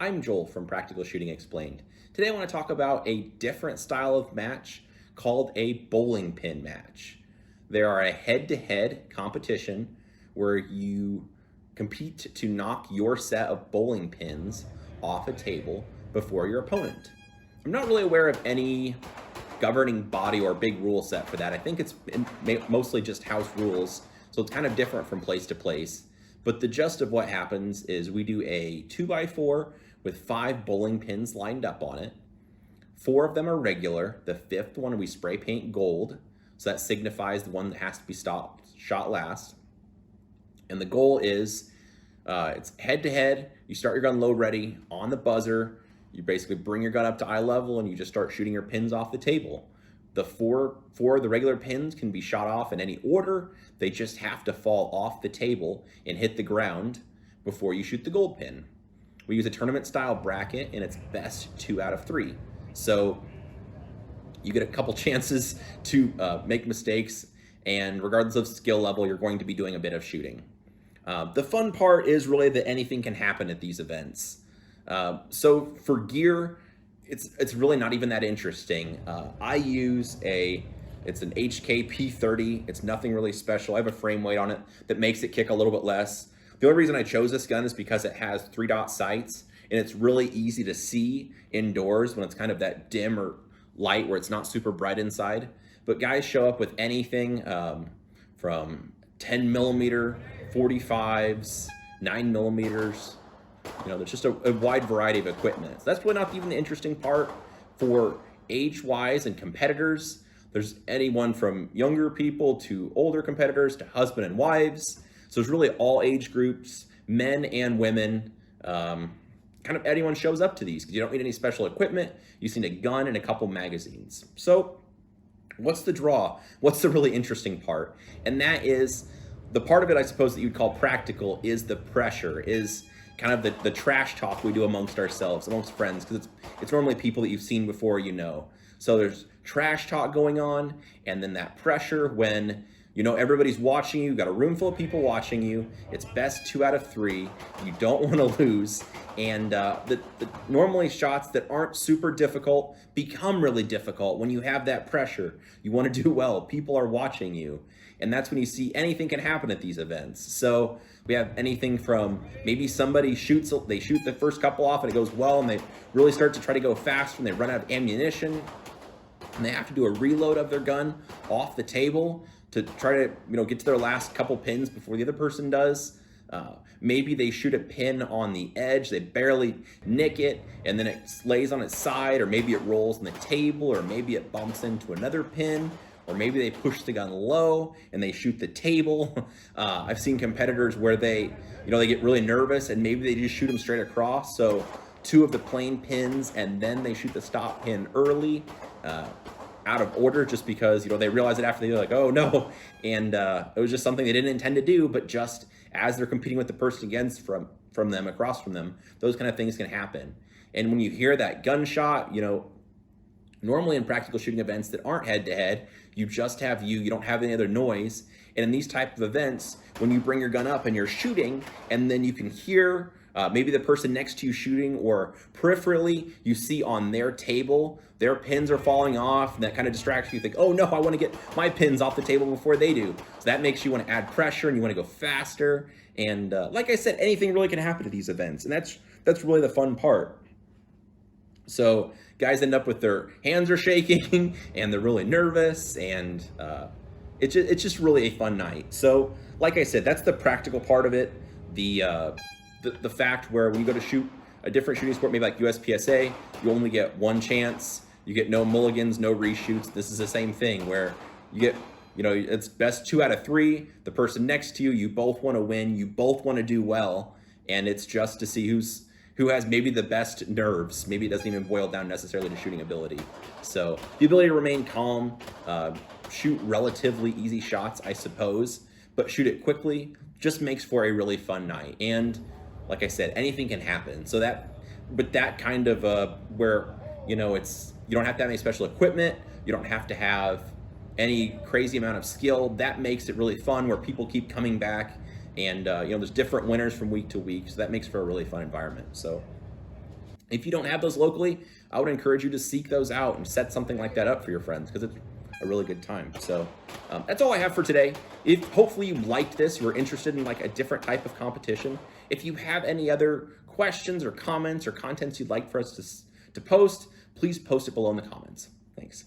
I'm Joel from Practical Shooting Explained. Today I want to talk about a different style of match called a bowling pin match. They are a head-to-head competition where you compete to knock your set of bowling pins off a table before your opponent. I'm not really aware of any governing body or big rule set for that. I think it's mostly just house rules, so it's kind of different from place to place. But the gist of what happens is we do a 2x4 with 5 bowling pins lined up on it. 4 of them are regular. The 5th one we spray paint gold, so that signifies the one that has to be shot last. And the goal is, it's head to head. You start your gun load ready on the buzzer. You basically bring your gun up to eye level and you just start shooting your pins off the table. The four of the regular pins can be shot off in any order. They just have to fall off the table and hit the ground before you shoot the gold pin. We use a tournament style bracket and it's best 2 out of 3. So you get a couple chances to make mistakes, and regardless of skill level, you're going to be doing a bit of shooting. The fun part is really that anything can happen at these events. So for gear, it's really not even that interesting. I use it's an HK P30. It's nothing really special. I have a frame weight on it that makes it kick a little bit less. The only reason I chose this gun is because it has 3-dot sights and it's really easy to see indoors when it's kind of that dim or light where it's not super bright inside. But guys show up with anything from 10 millimeter, 45s, 9 millimeters. You know, there's just a wide variety of equipment. So that's really not even the interesting part. For age-wise and competitors, there's anyone from younger people to older competitors to husband and wives. So it's really all age groups, men and women. Kind of anyone shows up to these because you don't need any special equipment. You just need a gun and a couple magazines. So what's the draw? What's the really interesting part? And that is the part of it, I suppose, that you'd call practical is the pressure, is kind of the trash talk we do amongst ourselves, amongst friends, because it's normally people that you've seen before, you know. So there's trash talk going on, and then that pressure when, you know, everybody's watching you, you've got a room full of people watching you, it's best 2 out of 3, you don't want to lose, and the normally shots that aren't super difficult become really difficult when you have that pressure. You want to do well, people are watching you, and that's when you see anything can happen at these events. So we have anything from maybe somebody they shoot the first couple off and it goes well, and they really start to try to go faster and they run out of ammunition and they have to do a reload of their gun off the table to try to, you know, get to their last couple pins before the other person does. Maybe they shoot a pin on the edge, they barely nick it, and then it lays on its side, or maybe it rolls on the table, or maybe it bumps into another pin, or maybe they push the gun low and they shoot the table. I've seen competitors where they get really nervous and maybe they just shoot them straight across. So 2 of the plain pins and then they shoot the stop pin early, out of order, just because, you know, they realize it after they're like, oh no. And it was just something they didn't intend to do, but just as they're competing with the person against from them, across from them, those kind of things can happen. And when you hear that gunshot, you know, normally in practical shooting events that aren't head-to-head, you just have you don't have any other noise. And in these type of events, when you bring your gun up and you're shooting, and then you can hear maybe the person next to you shooting, or peripherally you see on their table, their pins are falling off, and that kind of distracts you. You think, oh no, I want to get my pins off the table before they do. So that makes you want to add pressure and you want to go faster. And like I said, anything really can happen at these events. And that's really the fun part. So guys end up with their hands are shaking and they're really nervous, and it's just really a fun night. So like I said, that's the practical part of it. The fact where when you go to shoot a different shooting sport, maybe like USPSA, you only get one chance. You get no mulligans, no reshoots. This is the same thing where you get, you know, it's best 2 out of 3. The person next to you, you both want to win, you both want to do well, and it's just to see who has maybe the best nerves. Maybe it doesn't even boil down necessarily to shooting ability. So the ability to remain calm, shoot relatively easy shots, I suppose, but shoot it quickly just makes for a really fun night. And like I said, anything can happen. So that kind of where, you know, you don't have to have any special equipment, you don't have to have any crazy amount of skill. That makes it really fun, where people keep coming back, and you know, there's different winners from week to week, so that makes for a really fun environment. So If you don't have those locally, I would encourage you to seek those out and set something like that up for your friends, because it's a really good time. So that's all I have for today. If hopefully you liked this, you're interested in like a different type of competition. If you have any other questions or comments or contents you'd like for us to post, please post it below in the comments. Thanks.